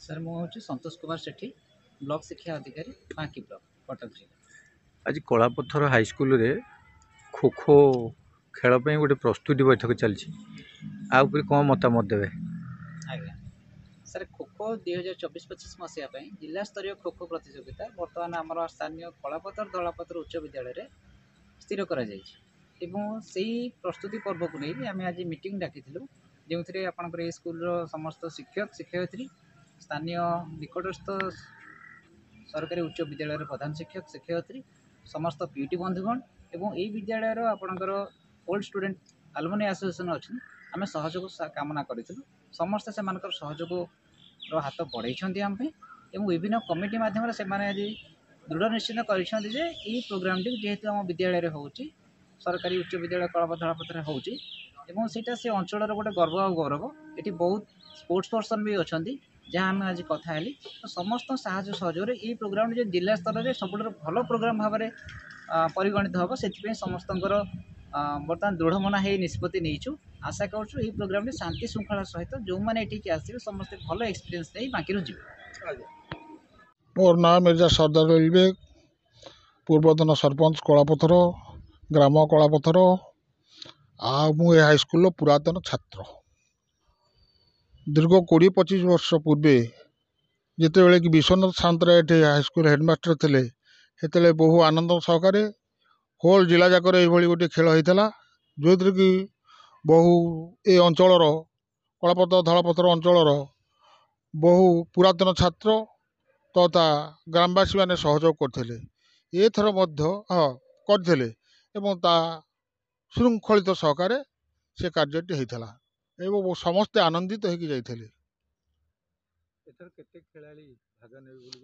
Sir मुझे संतोष कुमार सेठी block शिक्षा अधिकारी बांकी ब्लॉक कटक जिला। आज कलापथर हाईस्कल रे खो खो खेल गोटे प्रस्तुति बैठक चलती कौन मतामत देवे? आज्ञा सर खो खो 2024-25 मसीहा जिला स्तरीय खो खो प्रतियोगिता बर्तमान आम स्थानीय कलापथर धलापथर उच्च विद्यालय स्थिर कर प्रस्तुति पर्व को नहीं आम आज मीटिंग डाकी जो आपंकर स्कूल समस्त शिक्षक शिक्षयित्री स्थानीय निकटस्थ सरकारी उच्च विद्यालय प्रधान शिक्षक शिक्षयित्री समस्त पीटी बंधुगण एवं यही विद्यालय आपणकर ओल्ड स्टूडेंट आलुमनी एसोसिएशन अच्छी आम सहयोग कामना करूँ समस्ते से सहयोग हाथ बढ़ाई आम विभिन्न कमिटी मध्यम से आज दृढ़ निश्चित कर प्रोग्राम टी जेहेतु आम विद्यालय हो सरकारी उच्च विद्यालय कलापथर होटा से अंचल गोटे गर्व और गौरव ये बहुत स्पोर्ट्स पर्सन भी अच्छा जहाँ आम आज कथा तो समस्त साहय सहयोग ये प्रोग्राम जो जिला स्तर में सब भल प्रोग्राम भाव में परिगणित हम से समस्त बर्तमान दृढ़ मना हो निष्पत्ति नहीं आशा करूँ ये प्रोग्राम शांति श्रृंखला सहित जो मैंने ये आसवे समस्त भल एक्सपीरियंस नहीं बाकी जी। मोर नाम मिर्जा सरदार रेलवे पूर्वतन सरपंच कलापथर ग्राम कलापथर मुझे हाईस्कल पुरातन छात्र दीर्घ 20-25 वर्ष पूर्वे जिते कि विश्वनाथ सान्तराय ये हाईस्कल हेडमास्टर थे से बहु आनंद सहकारे होल जिला जाकर ये गोटे खेल होता जो थी कि बहु ए अंचल कलापथर धलापथर अंचल बहु पुरातन छात्र तथा ग्रामवासी मैंने सहयोग करते एथर हाँ करते श्रृंखलित सहकारे से कार्यटी होता एवं समस्ते आनंदित होकर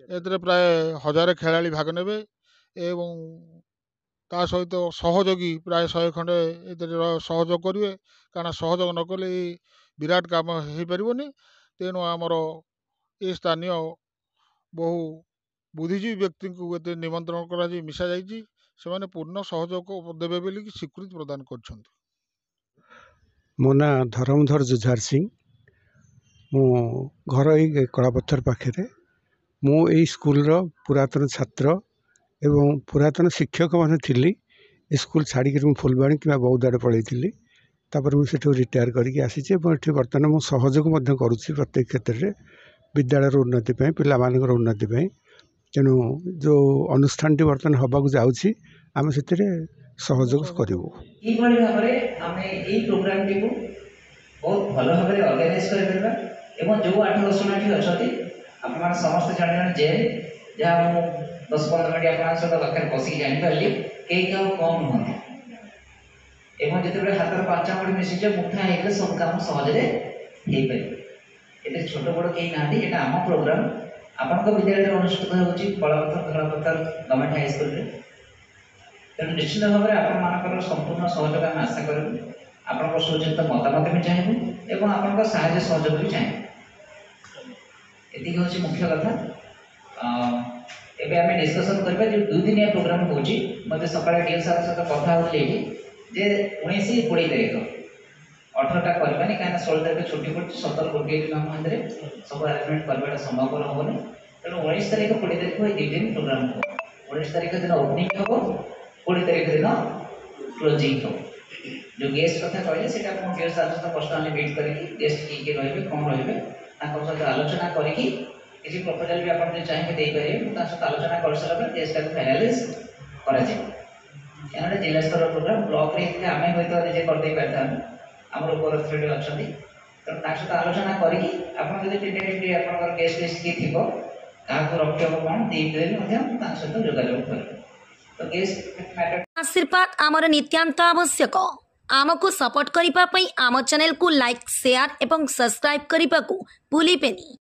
जाते प्राय 1000 खेलाड़ी भाग ने ता सहित सहयोगी प्राय 100 खंडे सहयोग करेंगे कारण सहयोग न कले विराट काम हो पारनी तेणु आमर ये स्थानीय बहु बुद्धिजीवी व्यक्ति को निमंत्रण कर मिसा जाने पूर्ण सहयोग देवे बोली स्वीकृति प्रदान कर। मो ना धर्मधर जुझार सिंह मो घर यही कलापथर पाखे मु स्कूल पुरातन छात्र एवं पुरातन शिक्षक मैंने थी स्कूल छाड़ी फुलबाणी कि बौद्ध आड़े पलैली मुझे रिटायर करसी बर्तमान मु सहयोग करुच्ची प्रत्येक क्षेत्र में विद्यालय उन्नति पिला उन्नति तेणु जो अनुष्ठान टी बर्तमान हवाक जाऊँगी आम से सहयोग करूँ। प्रोग्राम टी बहुत भल भाव में ऑर्गेनाइज कर जो 8-10 जन अच्छा आप समस्त जान जेल जहाँ 10-15 मिनट आप सहित बसिक जापारि कई कम नुहति जो हाथ 5 आंगुठी मिशिजे मुठा हो सब कम सहजे हो पारे छोट बड़ कहीं ना यहाँ आम प्रोग्राम आपण विद्यालय अनुष्ठित होती कलापथर धलापथर गवर्नमेंट हाईस्कल तेणु निश्चित भाव में आपर संपूर्ण सहयोग आम आशा करूँ आपण सुचित मतामत भी चाहबू एवं आपण साहय सहयोग भी चाहबू ये हूँ मुख्य कथा। एवं आम डिस्कसन करवा जो 2 दिनिया प्रोग्राम हो मत सका डीएल सार सहित कथा होती जे 19-20 तारीख 18टा करवानी कहीं 16 तारीख छुट्टी पड़ी 17 गोटे दिन मध्य सब आरेंजमेंट करवा संभव हेनी तेणु 19 तारीख 20 तारीख 2 दिन प्रोग्राम हो 19 तारीख दिन ओपनिंग हम 20 तारीख दिन क्लोजिंग हम जो गेस्ट कथा कहले से गेस्ट सार सहित पर्सनाली मीट करके गेस्ट किए रे कौन रे सहित आलोचना करके किसी प्रपोजल भी आप चाहिए दे पारे सहित आलोचना कर सारा गेस्ट को फाइनालाइज कर जिला स्तर प्रोग्राम ब्लॉक रे आम हमें करदे पार्था आम ऊपर अथॉरिटी अच्छा तेणु सहित आलोचना करके आप गेस्ट लिस्ट किए थी क्या रखे कौन देदेवी सहित जोगाजोग कर तो गेस्ट आशीर्वाद आमर नित्यांत आवश्यक आमको सपोर्ट करिपा पई आम चैनल को लाइक शेयर एवं सब्सक्राइब करने को भूलिबेनी।